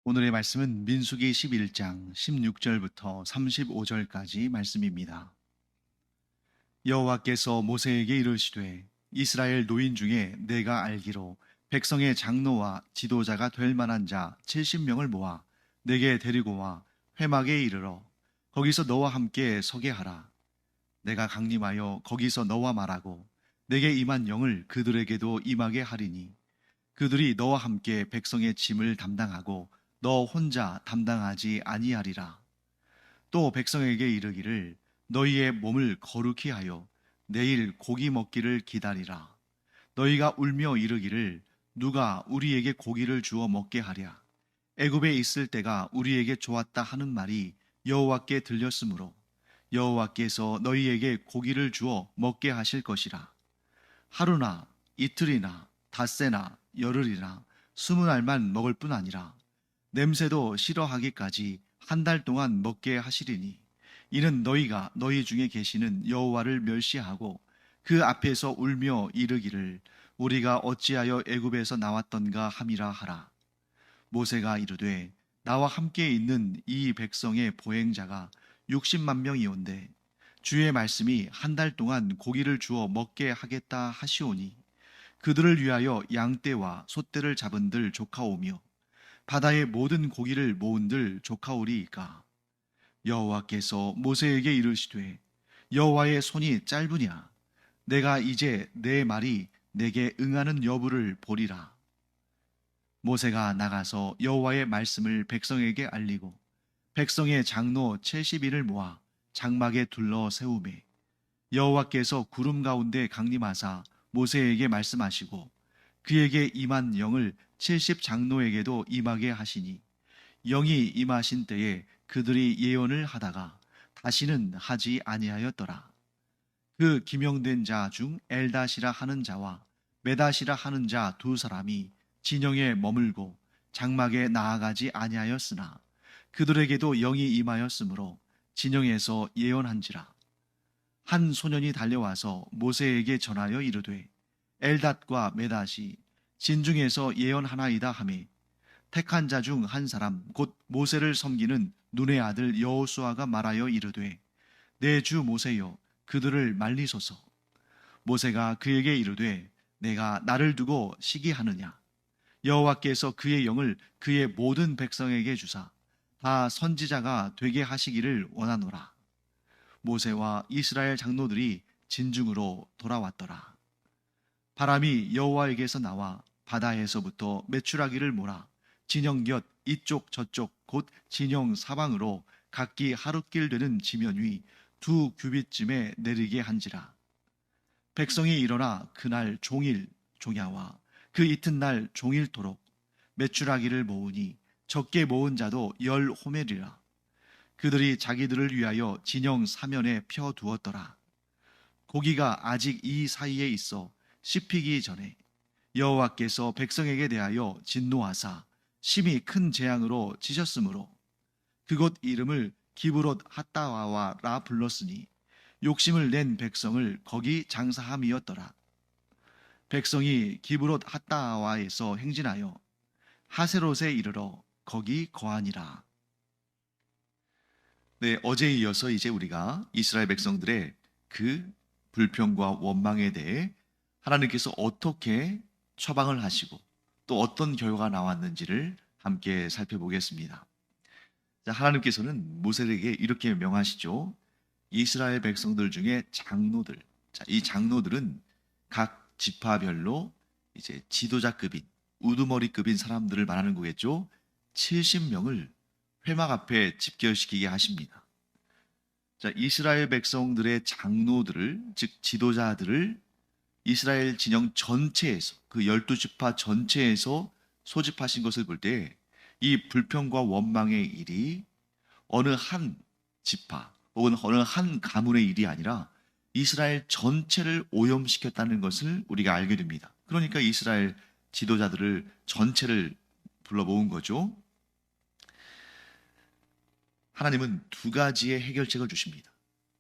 오늘의 말씀은 민수기 11장 16절부터 35절까지 말씀입니다. 여호와께서 모세에게 이르시되 이스라엘 노인 중에 내가 알기로 백성의 장로와 지도자가 될 만한 자 70명을 모아 내게 데리고 와 회막에 이르러 거기서 너와 함께 서게 하라. 내가 강림하여 거기서 너와 말하고 내게 임한 영을 그들에게도 임하게 하리니 그들이 너와 함께 백성의 짐을 담당하고 너 혼자 담당하지 아니하리라. 또 백성에게 이르기를 너희의 몸을 거룩히 하여 내일 고기 먹기를 기다리라. 너희가 울며 이르기를 누가 우리에게 고기를 주어 먹게 하랴. 애굽에 있을 때가 우리에게 좋았다 하는 말이 여호와께 들렸으므로 여호와께서 너희에게 고기를 주어 먹게 하실 것이라. 하루나 이틀이나 닷새나 열흘이나 20알만 먹을 뿐 아니라 냄새도 싫어하기까지 한 달 동안 먹게 하시리니 이는 너희가 너희 중에 계시는 여호와를 멸시하고 그 앞에서 울며 이르기를 우리가 어찌하여 애굽에서 나왔던가 함이라 하라. 모세가 이르되 나와 함께 있는 이 백성의 보행자가 60만 명이온데 주의 말씀이 한 달 동안 고기를 주어 먹게 하겠다 하시오니 그들을 위하여 양떼와 소떼를 잡은들 조카오며 바다의 모든 고기를 모은들 조카오리이까. 여호와께서 모세에게 이르시되 여호와의 손이 짧으냐 내가 이제 내 말이 내게 응하는 여부를 보리라. 모세가 나가서 여호와의 말씀을 백성에게 알리고 백성의 장로 70인을 모아 장막에 둘러 세우매 여호와께서 구름 가운데 강림하사 모세에게 말씀하시고 그에게 임한 영을 70 장로에게도 임하게 하시니 영이 임하신 때에 그들이 예언을 하다가 다시는 하지 아니하였더라. 그 기명된 자 중 엘닷이라 하는 자와 메닷이라 하는 자 두 사람이 진영에 머물고 장막에 나아가지 아니하였으나 그들에게도 영이 임하였으므로 진영에서 예언한지라. 한 소년이 달려와서 모세에게 전하여 이르되 엘닷과 메닷이 진중에서 예언하나이다 하매 택한 자 중 한 사람 곧 모세를 섬기는 눈의 아들 여호수아가 말하여 이르되 내 주 모세여 그들을 말리소서. 모세가 그에게 이르되 내가 나를 두고 시기하느냐. 여호와께서 그의 영을 그의 모든 백성에게 주사 다 선지자가 되게 하시기를 원하노라. 모세와 이스라엘 장로들이 진중으로 돌아왔더라. 바람이 여호와에게서 나와 바다에서부터 메추라기를 몰아 진영 곁 이쪽 저쪽 곧 진영 사방으로 각기 하룻길 되는 지면 위 2규빗쯤에 내리게 한지라. 백성이 일어나 그날 종일 종야와 그 이튿날 종일토록 메추라기를 모으니 적게 모은 자도 10호멜이라. 그들이 자기들을 위하여 진영 사면에 펴 두었더라. 고기가 아직 이 사이에 있어 씹히기 전에 여호와께서 백성에게 대하여 진노하사 심히 큰 재앙으로 치셨으므로 그곳 이름을 기브롯 핫다와라 불렀으니 욕심을 낸 백성을 거기 장사함이었더라. 백성이 기브롯 핫다와에서 행진하여 하세롯에 이르러 거기 거하니라. 네, 어제에 이어서 이제 우리가 이스라엘 백성들의 그 불평과 원망에 대해 하나님께서 어떻게 처방을 하시고 또 어떤 결과가 나왔는지를 함께 살펴보겠습니다. 자, 하나님께서는 모세에게 이렇게 명하시죠. 이스라엘 백성들 중에 장로들, 자, 이 장로들은 각 지파별로 이제 지도자급인, 우두머리급인 사람들을 말하는 거겠죠. 70명을 회막 앞에 집결시키게 하십니다. 자, 이스라엘 백성들의 장로들을, 즉 지도자들을 이스라엘 진영 전체에서 그 12지파 전체에서 소집하신 것을 볼 때 이 불평과 원망의 일이 어느 한 지파 혹은 어느 한 가문의 일이 아니라 이스라엘 전체를 오염시켰다는 것을 우리가 알게 됩니다. 그러니까 이스라엘 지도자들을 전체를 불러 모은 거죠. 하나님은 두 가지의 해결책을 주십니다.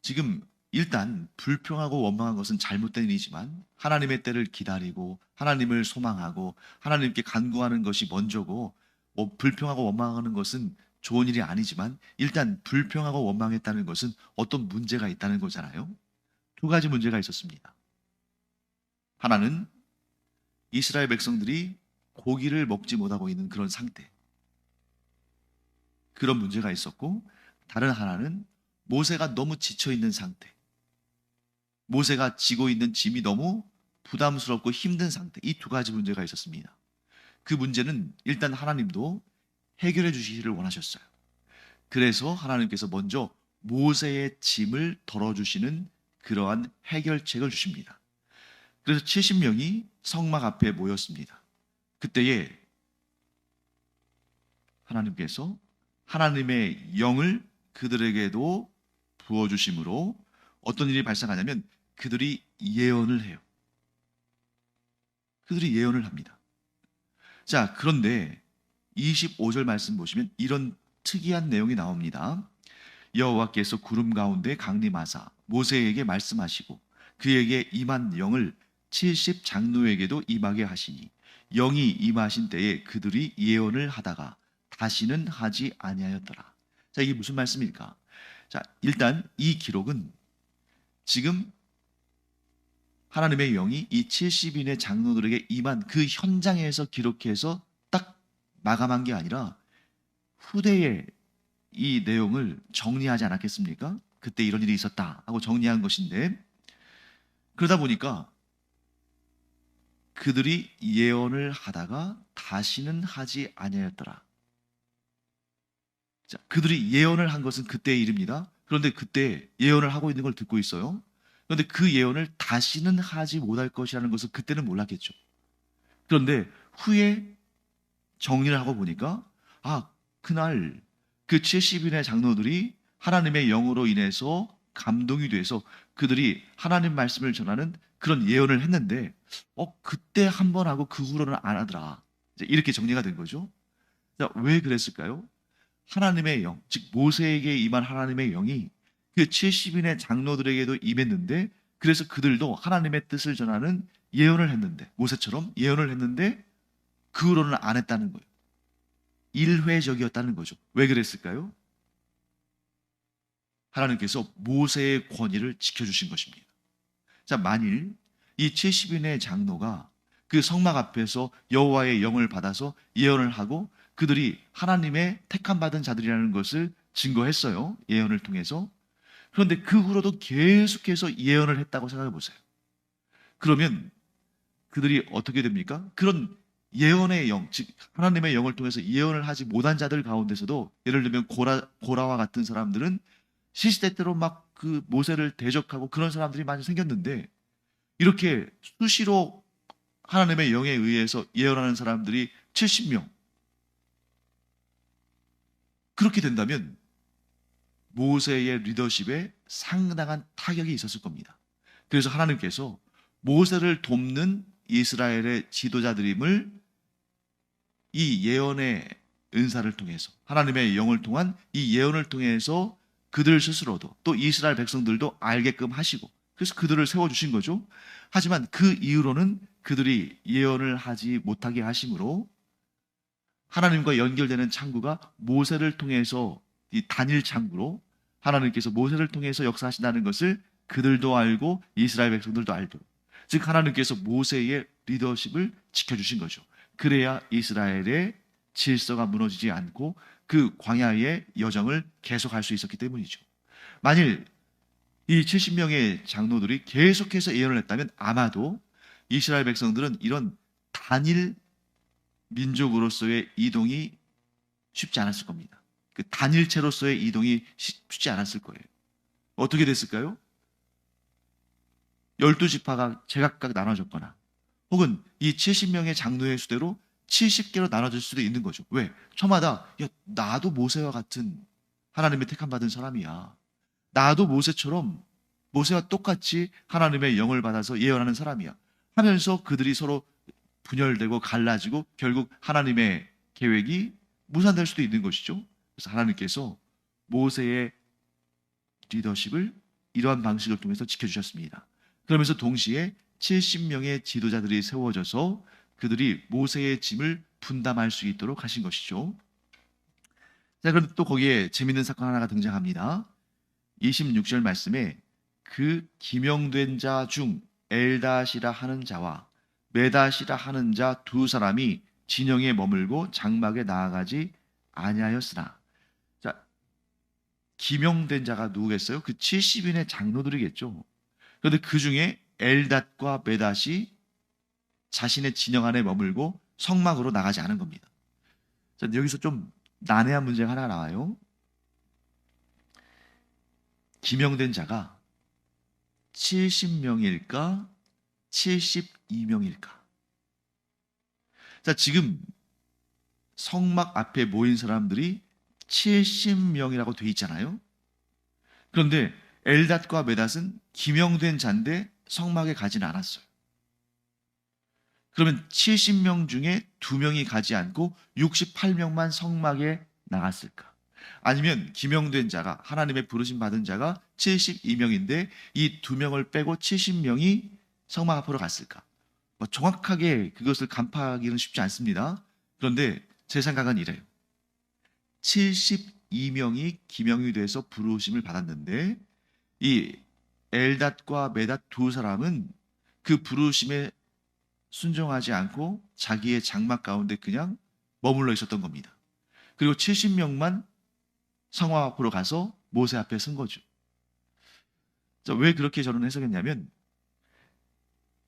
지금 일단 불평하고 원망한 것은 잘못된 일이지만 하나님의 때를 기다리고 하나님을 소망하고 하나님께 간구하는 것이 먼저고 불평하고 원망하는 것은 좋은 일이 아니지만 일단 불평하고 원망했다는 것은 어떤 문제가 있다는 거잖아요. 두 가지 문제가 있었습니다. 하나는 이스라엘 백성들이 고기를 먹지 못하고 있는 그런 상태. 그런 문제가 있었고, 다른 하나는 모세가 너무 지쳐 있는 상태. 모세가 지고 있는 짐이 너무 부담스럽고 힘든 상태. 이 두 가지 문제가 있었습니다. 그 문제는 일단 하나님도 해결해 주시기를 원하셨어요. 그래서 하나님께서 먼저 모세의 짐을 덜어주시는 그러한 해결책을 주십니다. 그래서 70명이 성막 앞에 모였습니다. 그때에 하나님께서 하나님의 영을 그들에게도 부어주심으로 어떤 일이 발생하냐면 그들이 예언을 해요. 그들이 예언을 합니다. 자, 그런데 25절 말씀 보시면 이런 특이한 내용이 나옵니다. 여호와께서 구름 가운데 강림하사 모세에게 말씀하시고 그에게 임한 영을 70 장로에게도 임하게 하시니 영이 임하신 때에 그들이 예언을 하다가 다시는 하지 아니하였더라. 자, 이게 무슨 말씀일까? 자, 일단 이 기록은 지금 하나님의 영이 이 70인의 장로들에게 임한 그 현장에서 기록해서 딱 마감한 게 아니라 후대에 이 내용을 정리하지 않았겠습니까? 그때 이런 일이 있었다 하고 정리한 것인데, 그러다 보니까 그들이 예언을 하다가 다시는 하지 아니하였더라. 자, 그들이 예언을 한 것은 그때의 일입니다. 그런데 그때 예언을 하고 있는 걸 듣고 있어요. 그런데 그 예언을 다시는 하지 못할 것이라는 것을 그때는 몰랐겠죠. 그런데 후에 정리를 하고 보니까 그날 그 70인의 장로들이 하나님의 영으로 인해서 감동이 돼서 그들이 하나님 말씀을 전하는 그런 예언을 했는데 그때 한 번 하고 그 후로는 안 하더라. 이렇게 정리가 된 거죠. 자, 왜 그랬을까요? 하나님의 영, 즉 모세에게 임한 하나님의 영이 그 70인의 장로들에게도 임했는데, 그래서 그들도 하나님의 뜻을 전하는 예언을 했는데, 모세처럼 예언을 했는데 그 후로는 안 했다는 거예요. 일회적이었다는 거죠. 왜 그랬을까요? 하나님께서 모세의 권위를 지켜주신 것입니다. 자, 만일 이 70인의 장로가 그 성막 앞에서 여호와의 영을 받아서 예언을 하고 그들이 하나님의 택함 받은 자들이라는 것을 증거했어요. 예언을 통해서. 그런데 그 후로도 계속해서 예언을 했다고 생각해 보세요. 그러면 그들이 어떻게 됩니까? 그런 예언의 영, 즉 하나님의 영을 통해서 예언을 하지 못한 자들 가운데서도, 예를 들면 고라와 같은 사람들은 시시때때로 막 그 모세를 대적하고 그런 사람들이 많이 생겼는데, 이렇게 수시로 하나님의 영에 의해서 예언하는 사람들이 70명. 그렇게 된다면 모세의 리더십에 상당한 타격이 있었을 겁니다. 그래서 하나님께서 모세를 돕는 이스라엘의 지도자들임을 이 예언의 은사를 통해서, 하나님의 영을 통한 이 예언을 통해서 그들 스스로도 또 이스라엘 백성들도 알게끔 하시고, 그래서 그들을 세워주신 거죠. 하지만 그 이후로는 그들이 예언을 하지 못하게 하심으로 하나님과 연결되는 창구가 모세를 통해서, 이 단일 창구로 하나님께서 모세를 통해서 역사하신다는 것을 그들도 알고 이스라엘 백성들도 알고, 즉 하나님께서 모세의 리더십을 지켜주신 거죠. 그래야 이스라엘의 질서가 무너지지 않고 그 광야의 여정을 계속할 수 있었기 때문이죠. 만일 이 70명의 장로들이 계속해서 예언을 했다면 아마도 이스라엘 백성들은 이런 단일 민족으로서의 이동이 쉽지 않았을 겁니다. 그 단일체로서의 이동이 쉽지 않았을 거예요. 어떻게 됐을까요? 12지파가 제각각 나눠졌거나, 혹은 이 70명의 장로의 수대로 70개로 나눠질 수도 있는 거죠. 왜? 저마다 나도 모세와 같은 하나님의 택함 받은 사람이야. 나도 모세와 똑같이 하나님의 영을 받아서 예언하는 사람이야 하면서 그들이 서로 분열되고 갈라지고 결국 하나님의 계획이 무산될 수도 있는 것이죠. 그래서 하나님께서 모세의 리더십을 이러한 방식을 통해서 지켜주셨습니다. 그러면서 동시에 70명의 지도자들이 세워져서 그들이 모세의 짐을 분담할 수 있도록 하신 것이죠. 자, 그런데 또 거기에 재밌는 사건 하나가 등장합니다. 26절 말씀에 그 기명된 자 중 엘닷이라 하는 자와 메닷이라 하는 자 두 사람이 진영에 머물고 장막에 나아가지 아니하였으나. 자, 기명된 자가 누구겠어요? 그 70인의 장로들이겠죠. 그런데 그 중에 엘닷과 메닷이 자신의 진영 안에 머물고 성막으로 나가지 않은 겁니다. 자, 여기서 좀 난해한 문제가 하나 나와요. 기명된 자가 70명일까? 72명일까? 자, 지금 성막 앞에 모인 사람들이 70명이라고 돼 있잖아요. 그런데 엘닷과 메닷은 기명된 자인데 성막에 가지는 않았어요. 그러면 70명 중에 2명이 가지 않고 68명만 성막에 나갔을까? 아니면 기명된 자가, 하나님의 부르심 받은 자가 72명인데 이 2명을 빼고 70명이 성막 앞으로 갔을까? 정확하게 그것을 간파하기는 쉽지 않습니다. 그런데 제 생각은 이래요. 72명이 기명이 돼서 부르심을 받았는데 이 엘닷과 메닷 두 사람은 그 부르심에 순종하지 않고 자기의 장막 가운데 그냥 머물러 있었던 겁니다. 그리고 70명만 성막 앞으로 가서 모세 앞에 선 거죠. 자, 왜 그렇게 저는 해석했냐면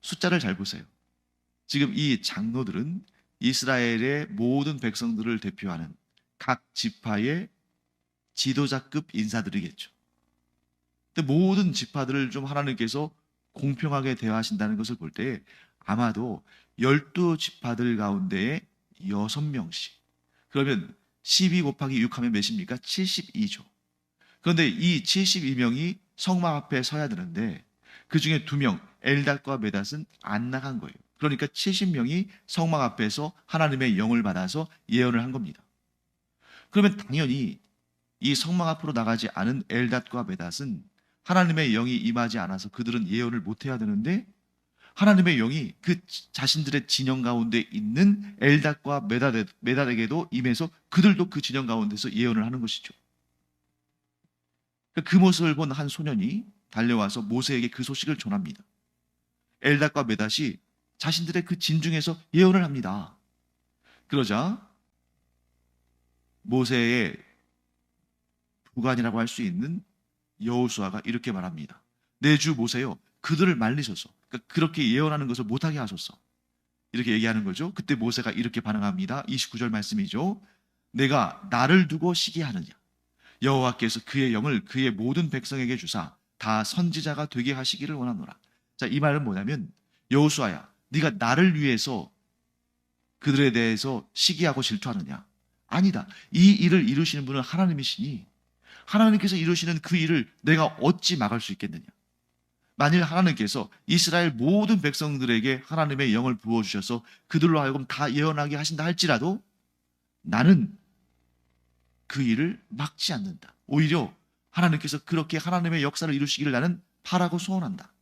숫자를 잘 보세요. 지금 이 장로들은 이스라엘의 모든 백성들을 대표하는 각 지파의 지도자급 인사들이겠죠. 근데 모든 지파들을 좀 하나님께서 공평하게 대하신다는 것을 볼 때 아마도 12지파들 가운데에 6명씩, 그러면 12 곱하기 6 하면 몇입니까? 72죠. 그런데 이 72명이 성막 앞에 서야 되는데 그 중에 2명 엘닷과 메닷은 안 나간 거예요. 그러니까 70명이 성막 앞에서 하나님의 영을 받아서 예언을 한 겁니다. 그러면 당연히 이 성막 앞으로 나가지 않은 엘닷과 메닷은 하나님의 영이 임하지 않아서 그들은 예언을 못해야 되는데 하나님의 영이 그 자신들의 진영 가운데 있는 엘닷과 메닷에게도 임해서 그들도 그 진영 가운데서 예언을 하는 것이죠. 그 모습을 본 한 소년이 달려와서 모세에게 그 소식을 전합니다. 엘닷과 메닷이 자신들의 그 진중에서 예언을 합니다. 그러자 모세의 부관이라고 할 수 있는 여호수아가 이렇게 말합니다. 내 주 모세요, 그들을 말리셔서, 그러니까 그렇게 예언하는 것을 못하게 하소서, 이렇게 얘기하는 거죠. 그때 모세가 이렇게 반응합니다. 29절 말씀이죠. 내가 나를 두고 시기하느냐? 여호와께서 그의 영을 그의 모든 백성에게 주사 다 선지자가 되게 하시기를 원하노라. 자, 이 말은 뭐냐면 여호수아야, 네가 나를 위해서 그들에 대해서 시기하고 질투하느냐? 아니다. 이 일을 이루시는 분은 하나님이시니 하나님께서 이루시는 그 일을 내가 어찌 막을 수 있겠느냐? 만일 하나님께서 이스라엘 모든 백성들에게 하나님의 영을 부어주셔서 그들로 하여금 다 예언하게 하신다 할지라도 나는 그 일을 막지 않는다. 오히려 하나님께서 그렇게 하나님의 역사를 이루시기를 나는 바라고 소원한다.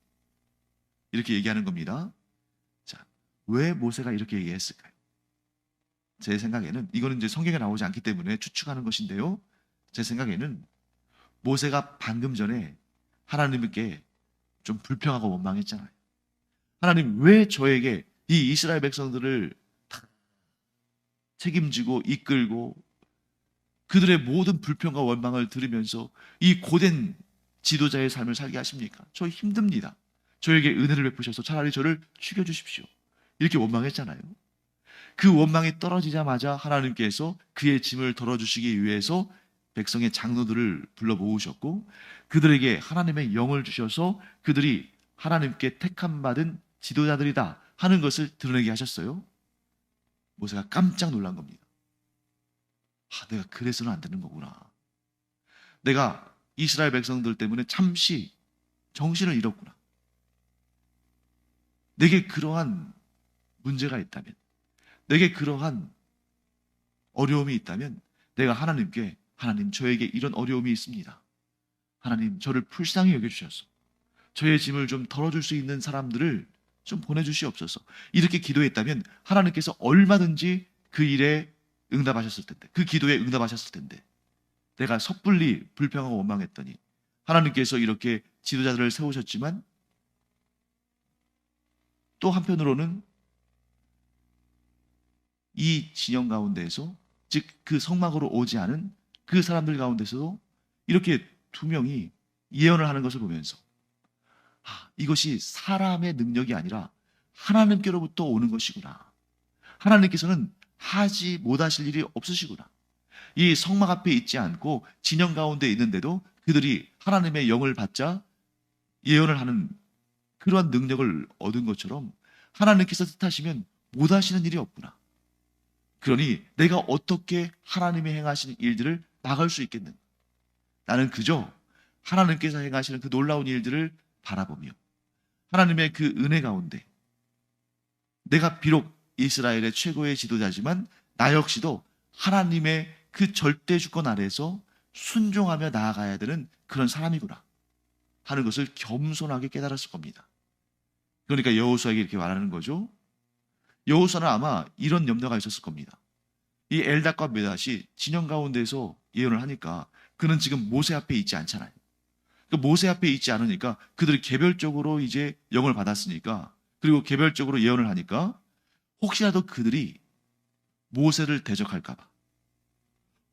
이렇게 얘기하는 겁니다. 자, 왜 모세가 이렇게 얘기했을까요? 제 생각에는 이거는 이제 성경에 나오지 않기 때문에 추측하는 것인데요. 제 생각에는 모세가 방금 전에 하나님께 좀 불평하고 원망했잖아요. 하나님, 왜 저에게 이 이스라엘 백성들을 다 책임지고 이끌고 그들의 모든 불평과 원망을 들으면서 이 고된 지도자의 삶을 살게 하십니까? 저 힘듭니다. 저에게 은혜를 베푸셔서 차라리 저를 죽여주십시오. 이렇게 원망했잖아요. 그 원망이 떨어지자마자 하나님께서 그의 짐을 덜어주시기 위해서 백성의 장로들을 불러 모으셨고 그들에게 하나님의 영을 주셔서 그들이 하나님께 택함 받은 지도자들이다 하는 것을 드러내게 하셨어요. 모세가 깜짝 놀란 겁니다. 내가 그래서는 안 되는 거구나. 내가 이스라엘 백성들 때문에 잠시 정신을 잃었구나. 내게 그러한 문제가 있다면, 내게 그러한 어려움이 있다면 내가 하나님께, 하나님, 저에게 이런 어려움이 있습니다. 하나님, 저를 불쌍히 여겨주셔서 저의 짐을 좀 덜어줄 수 있는 사람들을 좀 보내주시옵소서. 이렇게 기도했다면 하나님께서 얼마든지 그 일에 응답하셨을 텐데, 그 기도에 응답하셨을 텐데, 내가 섣불리 불평하고 원망했더니 하나님께서 이렇게 지도자들을 세우셨지만 또 한편으로는 이 진영 가운데에서, 즉 그 성막으로 오지 않은 그 사람들 가운데서도 이렇게 두 명이 예언을 하는 것을 보면서 이것이 사람의 능력이 아니라 하나님께로부터 오는 것이구나. 하나님께서는 하지 못하실 일이 없으시구나. 이 성막 앞에 있지 않고 진영 가운데 있는데도 그들이 하나님의 영을 받자 예언을 하는 그러한 능력을 얻은 것처럼 하나님께서 뜻하시면 못하시는 일이 없구나. 그러니 내가 어떻게 하나님의 행하시는 일들을 막을 수 있겠는가? 나는 그저 하나님께서 행하시는 그 놀라운 일들을 바라보며 하나님의 그 은혜 가운데 내가 비록 이스라엘의 최고의 지도자지만 나 역시도 하나님의 그 절대 주권 아래에서 순종하며 나아가야 되는 그런 사람이구나 하는 것을 겸손하게 깨달았을 겁니다. 그러니까 여호수아에게 이렇게 말하는 거죠. 여호수아는 아마 이런 염려가 있었을 겁니다. 이 엘닷과 메닷이 진영 가운데서 예언을 하니까 그는 지금 모세 앞에 있지 않잖아요. 그러니까 모세 앞에 있지 않으니까 그들이 개별적으로 이제 영을 받았으니까, 그리고 개별적으로 예언을 하니까 혹시라도 그들이 모세를 대적할까봐,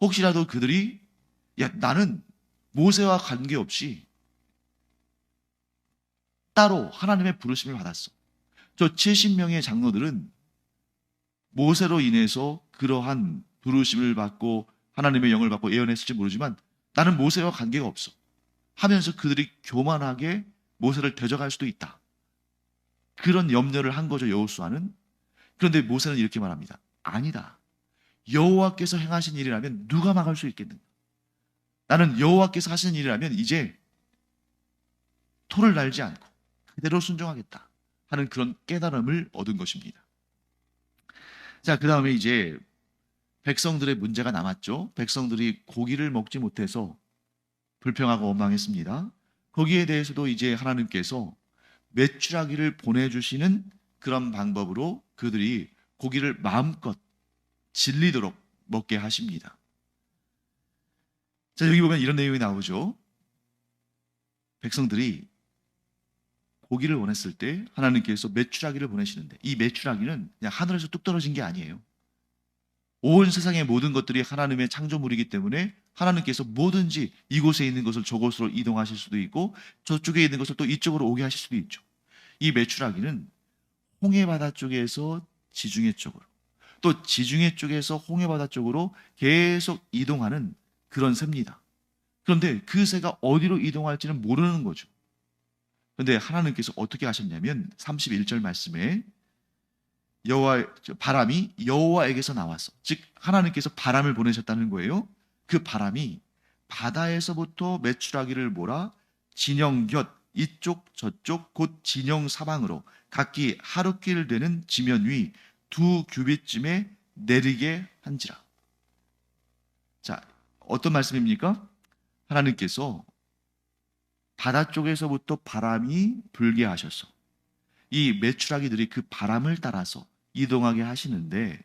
혹시라도 그들이 나는 모세와 관계없이 따로 하나님의 부르심을 받았어. 저 70명의 장로들은 모세로 인해서 그러한 부르심을 받고 하나님의 영을 받고 예언했을지 모르지만 나는 모세와 관계가 없어 하면서 그들이 교만하게 모세를 대적할 수도 있다. 그런 염려를 한 거죠, 여호수아는. 그런데 모세는 이렇게 말합니다. 아니다. 여호와께서 행하신 일이라면 누가 막을 수 있겠는가? 나는 여호와께서 하시는 일이라면 이제 토를 날지 않고 그대로 순종하겠다 하는 그런 깨달음을 얻은 것입니다. 자, 그 다음에 이제 백성들의 문제가 남았죠. 백성들이 고기를 먹지 못해서 불평하고 원망했습니다. 거기에 대해서도 이제 하나님께서 메추라기를 보내주시는 그런 방법으로 그들이 고기를 마음껏 질리도록 먹게 하십니다. 자, 여기 보면 이런 내용이 나오죠. 백성들이 고기를 원했을 때 하나님께서 메추라기를 보내시는데, 이 메추라기는 그냥 하늘에서 뚝 떨어진 게 아니에요. 온 세상의 모든 것들이 하나님의 창조물이기 때문에 하나님께서 뭐든지 이곳에 있는 것을 저곳으로 이동하실 수도 있고 저쪽에 있는 것을 또 이쪽으로 오게 하실 수도 있죠. 이 메추라기는 홍해바다 쪽에서 지중해 쪽으로, 또 지중해 쪽에서 홍해바다 쪽으로 계속 이동하는 그런 새입니다. 그런데 그 새가 어디로 이동할지는 모르는 거죠. 그런데 하나님께서 어떻게 하셨냐면 31절 말씀에 바람이 여호와에게서 나왔어. 즉 하나님께서 바람을 보내셨다는 거예요. 그 바람이 바다에서부터 메추라기를 몰아 진영 곁 이쪽 저쪽 곧 진영 사방으로 각기 하루길 되는 지면 위 2규빗쯤에 내리게 한지라. 자, 어떤 말씀입니까? 하나님께서 바다 쪽에서부터 바람이 불게 하셔서 이 메추라기들이 그 바람을 따라서 이동하게 하시는데,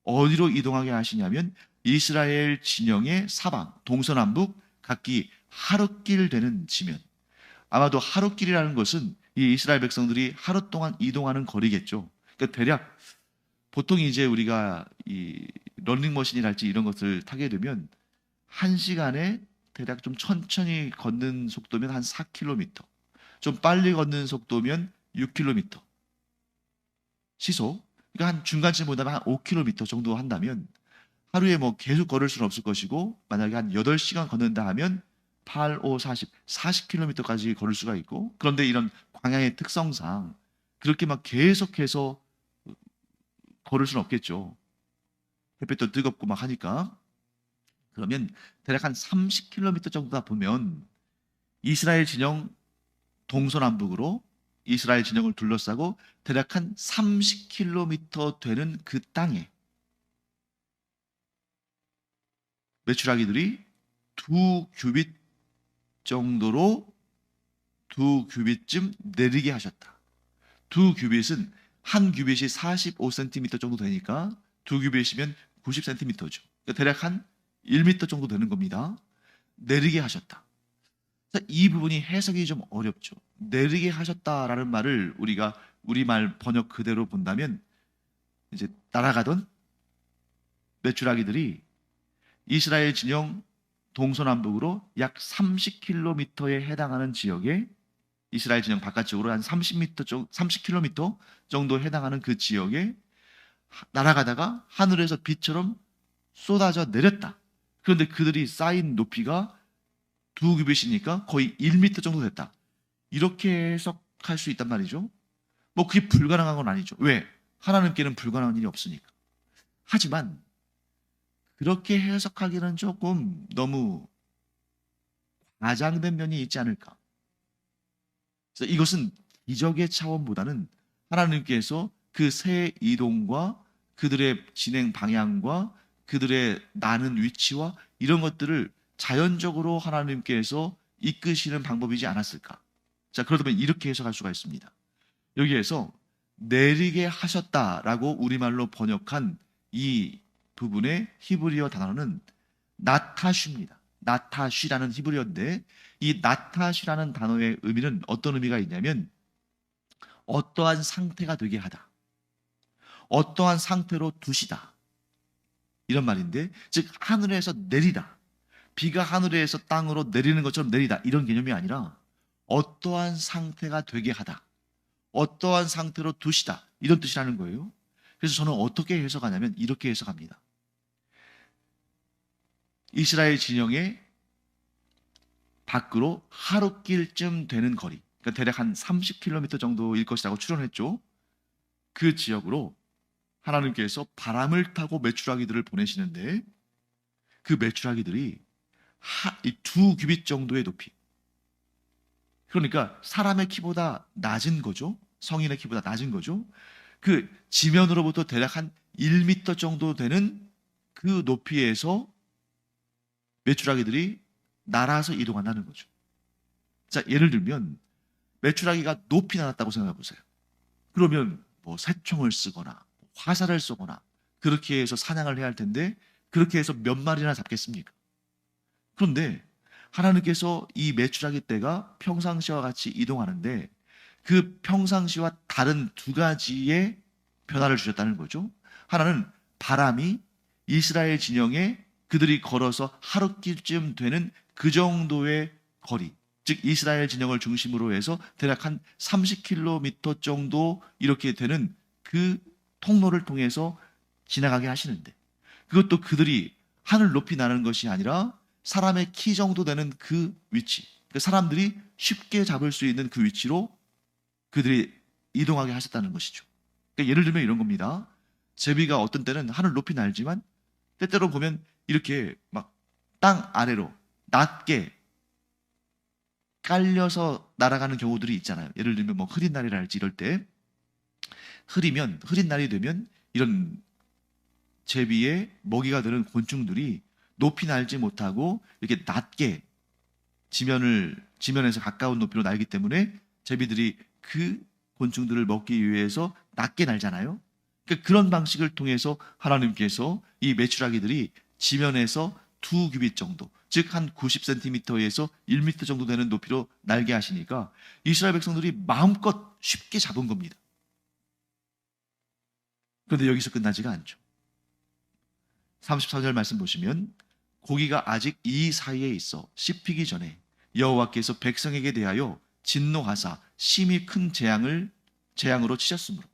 어디로 이동하게 하시냐면 이스라엘 진영의 사방 동서남북 각기 하루길 되는 지면. 아마도 하루길이라는 것은 이 이스라엘 백성들이 하루 동안 이동하는 거리겠죠. 그러니까 대략 보통 이제 우리가 이 러닝머신이랄지 이런 것을 타게 되면 1시간에 대략 좀 천천히 걷는 속도면 한 4km, 좀 빨리 걷는 속도면 6km 시속, 그러니까 한 중간쯤 보다면 한 5km 정도 한다면 하루에 뭐 계속 걸을 수는 없을 것이고, 만약에 한 8시간 걷는다 하면 8, 5, 40km까지 걸을 수가 있고, 그런데 이런 광야의 특성상 그렇게 막 계속해서 걸을 수는 없겠죠. 햇빛도 뜨겁고 막 하니까. 그러면 대략 한 30km 정도다 보면 이스라엘 진영 동서남북으로 이스라엘 진영을 둘러싸고 대략 한 30km 되는 그 땅에 메추라기들이 2규빗 정도로 2규빗쯤 내리게 하셨다. 2규빗은 한 규빗이 45cm 정도 되니까 두 규빗이면 90cm죠. 그러니까 대략 한 1m 정도 되는 겁니다. 내리게 하셨다. 이 부분이 해석이 좀 어렵죠. 내리게 하셨다라는 말을 우리가 우리말 번역 그대로 본다면 이제 날아가던 메추라기들이 이스라엘 진영 동서남북으로 약 30km에 해당하는 지역에, 이스라엘 진영 바깥쪽으로 한 30km 정도 해당하는 그 지역에 날아가다가 하늘에서 비처럼 쏟아져 내렸다. 그런데 그들이 쌓인 높이가 두 규빗이니까 거의 1m 정도 됐다. 이렇게 해석할 수 있단 말이죠. 뭐 그게 불가능한 건 아니죠. 왜? 하나님께는 불가능한 일이 없으니까. 하지만 그렇게 해석하기는 조금 너무 과장된 면이 있지 않을까. 그래서 이것은 기적의 차원보다는 하나님께서 그 새 이동과 그들의 진행 방향과 그들의 나는 위치와 이런 것들을 자연적으로 하나님께서 이끄시는 방법이지 않았을까. 자, 그렇다면 이렇게 해석할 수가 있습니다. 여기에서 내리게 하셨다라고 우리말로 번역한 이 부분의 히브리어 단어는 나타쉬입니다. 나타쉬라는 히브리어인데 이 나타쉬라는 단어의 의미는 어떤 의미가 있냐면 어떠한 상태가 되게 하다, 어떠한 상태로 두시다, 이런 말인데, 즉 하늘에서 내리다, 비가 하늘에서 땅으로 내리는 것처럼 내리다, 이런 개념이 아니라 어떠한 상태가 되게 하다, 어떠한 상태로 두시다, 이런 뜻이라는 거예요. 그래서 저는 어떻게 해석하냐면 이렇게 해석합니다. 이스라엘 진영의 밖으로 하루길쯤 되는 거리, 그러니까 대략 한 30km 정도일 것이라고 추론했죠. 그 지역으로 하나님께서 바람을 타고 메추라기들을 보내시는데 그 메추라기들이 두 규빗 정도의 높이, 그러니까 사람의 키보다 낮은 거죠. 성인의 키보다 낮은 거죠. 그 지면으로부터 대략 한 1m 정도 되는 그 높이에서 메추라기들이 날아서 이동한다는 거죠. 자, 예를 들면 메추라기가 높이 날았다고 생각해 보세요. 그러면 뭐 새총을 쓰거나 화살을 쏘거나 그렇게 해서 사냥을 해야 할 텐데 그렇게 해서 몇 마리나 잡겠습니까? 그런데 하나님께서 이 메추라기 떼가 평상시와 같이 이동하는데 그 평상시와 다른 두 가지의 변화를 주셨다는 거죠. 하나는 바람이 이스라엘 진영에 그들이 걸어서 하루길쯤 되는 그 정도의 거리, 즉 이스라엘 진영을 중심으로 해서 대략 한 30km 정도 이렇게 되는 그 통로를 통해서 지나가게 하시는데, 그것도 그들이 하늘 높이 나는 것이 아니라 사람의 키 정도 되는 그 위치, 그 사람들이 쉽게 잡을 수 있는 그 위치로 그들이 이동하게 하셨다는 것이죠. 그러니까 예를 들면 이런 겁니다. 제비가 어떤 때는 하늘 높이 날지만 때때로 보면 이렇게 막 땅 아래로 낮게 깔려서 날아가는 경우들이 있잖아요. 예를 들면 뭐 흐린 날이랄지 이럴 때 흐린 날이 되면 이런 제비의 먹이가 되는 곤충들이 높이 날지 못하고 이렇게 낮게 지면에서 가까운 높이로 날기 때문에 제비들이 그 곤충들을 먹기 위해서 낮게 날잖아요. 그러니까 그런 방식을 통해서 하나님께서 이 메추라기들이 지면에서 두 규빗 정도, 즉 한 90cm에서 1m 정도 되는 높이로 날게 하시니까 이스라엘 백성들이 마음껏 쉽게 잡은 겁니다. 그런데 여기서 끝나지가 않죠. 34절 말씀 보시면 고기가 아직 이 사이에 있어 씹히기 전에 여호와께서 백성에게 대하여 진노하사 심히 큰 재앙으로 치셨으므로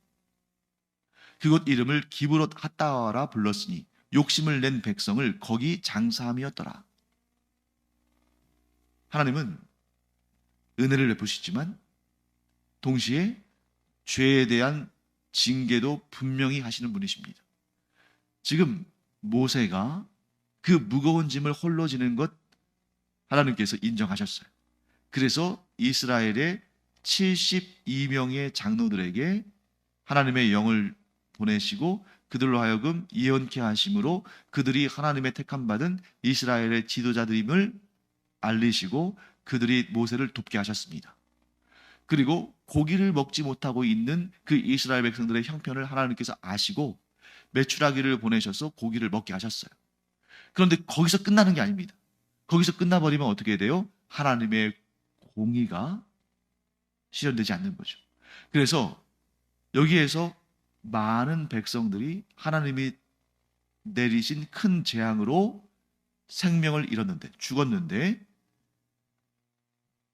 그곳 이름을 기브롯 핫다와라 불렀으니 욕심을 낸 백성을 거기 장사함이었더라. 하나님은 은혜를 베푸시지만 동시에 죄에 대한 징계도 분명히 하시는 분이십니다. 지금 모세가 그 무거운 짐을 홀로 지는 것 하나님께서 인정하셨어요. 그래서 이스라엘의 72명의 장로들에게 하나님의 영을 보내시고 그들로 하여금 예언케 하심으로 그들이 하나님의 택함 받은 이스라엘의 지도자들임을 알리시고 그들이 모세를 돕게 하셨습니다. 그리고 고기를 먹지 못하고 있는 그 이스라엘 백성들의 형편을 하나님께서 아시고 메추라기를 보내셔서 고기를 먹게 하셨어요. 그런데 거기서 끝나는 게 아닙니다. 거기서 끝나버리면 어떻게 돼요? 하나님의 공의가 실현되지 않는 거죠. 그래서 여기에서 많은 백성들이 하나님이 내리신 큰 재앙으로 생명을 잃었는데, 죽었는데,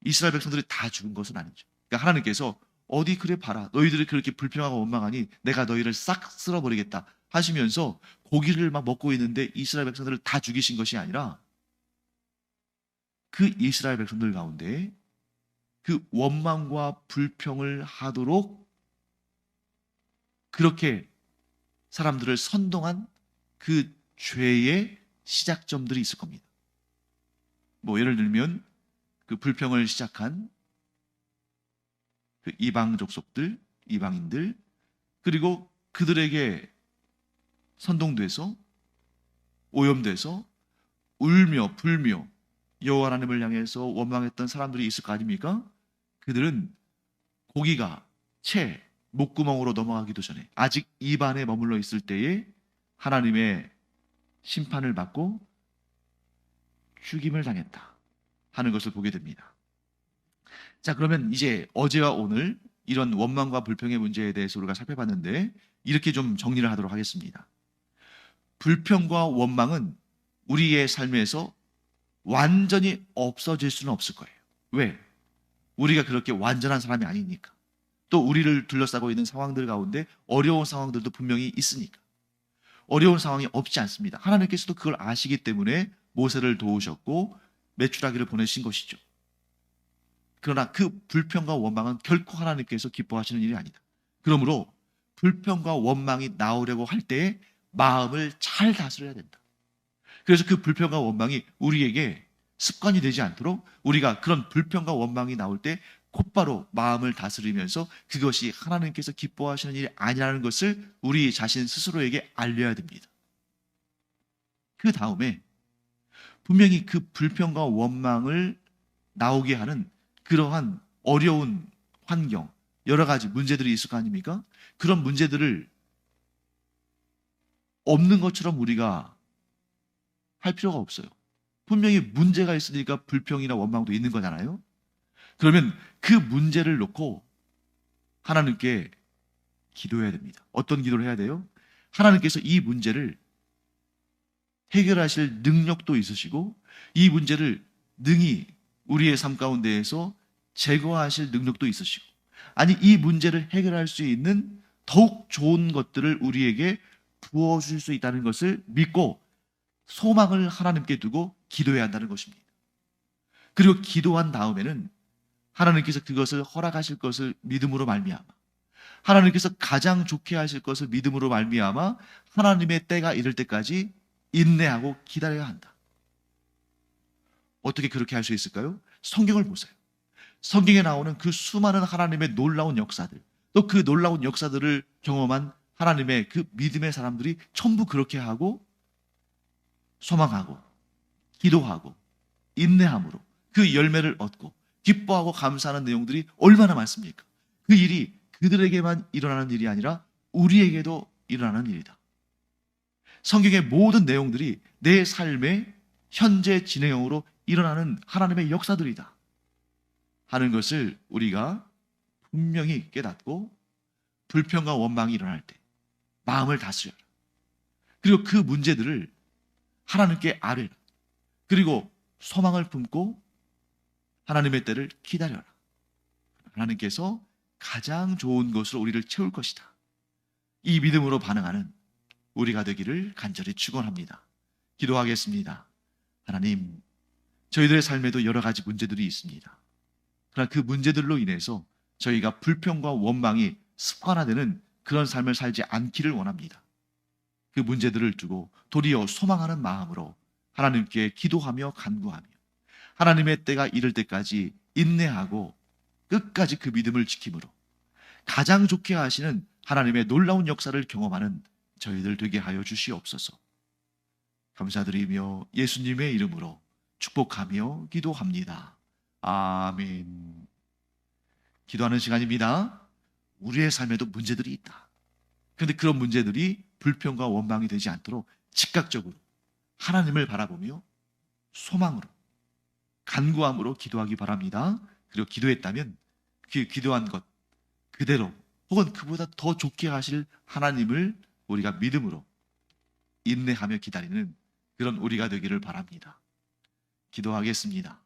이스라엘 백성들이 다 죽은 것은 아니죠. 그러니까 하나님께서 어디 그래 봐라, 너희들이 그렇게 불평하고 원망하니 내가 너희를 싹 쓸어버리겠다 하시면서 고기를 막 먹고 있는데 이스라엘 백성들을 다 죽이신 것이 아니라 그 이스라엘 백성들 가운데 그 원망과 불평을 하도록 그렇게 사람들을 선동한 그 죄의 시작점들이 있을 겁니다. 뭐 예를 들면 그 불평을 시작한 그 이방 족속들, 이방인들, 그리고 그들에게 선동돼서 오염돼서 울며 불며 여호와 하나님을 향해서 원망했던 사람들이 있을 거 아닙니까? 그들은 고기가 채 목구멍으로 넘어가기도 전에 아직 입안에 머물러 있을 때에 하나님의 심판을 받고 죽임을 당했다 하는 것을 보게 됩니다. 자, 그러면 이제 어제와 오늘 이런 원망과 불평의 문제에 대해서 우리가 살펴봤는데 이렇게 좀 정리를 하도록 하겠습니다. 불평과 원망은 우리의 삶에서 완전히 없어질 수는 없을 거예요. 왜? 우리가 그렇게 완전한 사람이 아니니까. 또 우리를 둘러싸고 있는 상황들 가운데 어려운 상황들도 분명히 있으니까. 어려운 상황이 없지 않습니다. 하나님께서도 그걸 아시기 때문에 모세를 도우셨고 메추라기를 보내신 것이죠. 그러나 그 불평과 원망은 결코 하나님께서 기뻐하시는 일이 아니다. 그러므로 불평과 원망이 나오려고 할 때에 마음을 잘 다스려야 된다. 그래서 그 불평과 원망이 우리에게 습관이 되지 않도록 우리가 그런 불평과 원망이 나올 때 곧바로 마음을 다스리면서 그것이 하나님께서 기뻐하시는 일이 아니라는 것을 우리 자신 스스로에게 알려야 됩니다. 그 다음에 분명히 그 불평과 원망을 나오게 하는 그러한 어려운 환경, 여러 가지 문제들이 있을 거 아닙니까? 그런 문제들을 없는 것처럼 우리가 할 필요가 없어요. 분명히 문제가 있으니까 불평이나 원망도 있는 거잖아요. 그러면 그 문제를 놓고 하나님께 기도해야 됩니다. 어떤 기도를 해야 돼요? 하나님께서 이 문제를 해결하실 능력도 있으시고 이 문제를 능히 우리의 삶 가운데에서 제거하실 능력도 있으시고, 아니 이 문제를 해결할 수 있는 더욱 좋은 것들을 우리에게 부어주실 수 있다는 것을 믿고 소망을 하나님께 두고 기도해야 한다는 것입니다. 그리고 기도한 다음에는 하나님께서 그것을 허락하실 것을 믿음으로 말미암아, 하나님께서 가장 좋게 하실 것을 믿음으로 말미암아 하나님의 때가 이를 때까지 인내하고 기다려야 한다. 어떻게 그렇게 할 수 있을까요? 성경을 보세요. 성경에 나오는 그 수많은 하나님의 놀라운 역사들, 또 그 놀라운 역사들을 경험한 하나님의 그 믿음의 사람들이 전부 그렇게 하고 소망하고 기도하고 인내함으로 그 열매를 얻고 기뻐하고 감사하는 내용들이 얼마나 많습니까? 그 일이 그들에게만 일어나는 일이 아니라 우리에게도 일어나는 일이다. 성경의 모든 내용들이 내 삶의 현재 진행형으로 일어나는 하나님의 역사들이다 하는 것을 우리가 분명히 깨닫고 불평과 원망이 일어날 때 마음을 다스려라. 그리고 그 문제들을 하나님께 아뢰라. 그리고 소망을 품고 하나님의 때를 기다려라. 하나님께서 가장 좋은 것으로 우리를 채울 것이다. 이 믿음으로 반응하는 우리가 되기를 간절히 축원합니다. 기도하겠습니다. 하나님, 저희들의 삶에도 여러 가지 문제들이 있습니다. 그러나 그 문제들로 인해서 저희가 불평과 원망이 습관화되는 그런 삶을 살지 않기를 원합니다. 그 문제들을 두고 도리어 소망하는 마음으로 하나님께 기도하며 간구하며 하나님의 때가 이를 때까지 인내하고 끝까지 그 믿음을 지킴으로 가장 좋게 하시는 하나님의 놀라운 역사를 경험하는 저희들 되게 하여 주시옵소서. 감사드리며 예수님의 이름으로 축복하며 기도합니다. 아멘. 기도하는 시간입니다. 우리의 삶에도 문제들이 있다. 그런데 그런 문제들이 불평과 원망이 되지 않도록 즉각적으로 하나님을 바라보며 소망으로 간구함으로 기도하기 바랍니다. 그리고 기도했다면 그 기도한 것 그대로 혹은 그보다 더 좋게 하실 하나님을 우리가 믿음으로 인내하며 기다리는 그런 우리가 되기를 바랍니다. 기도하겠습니다.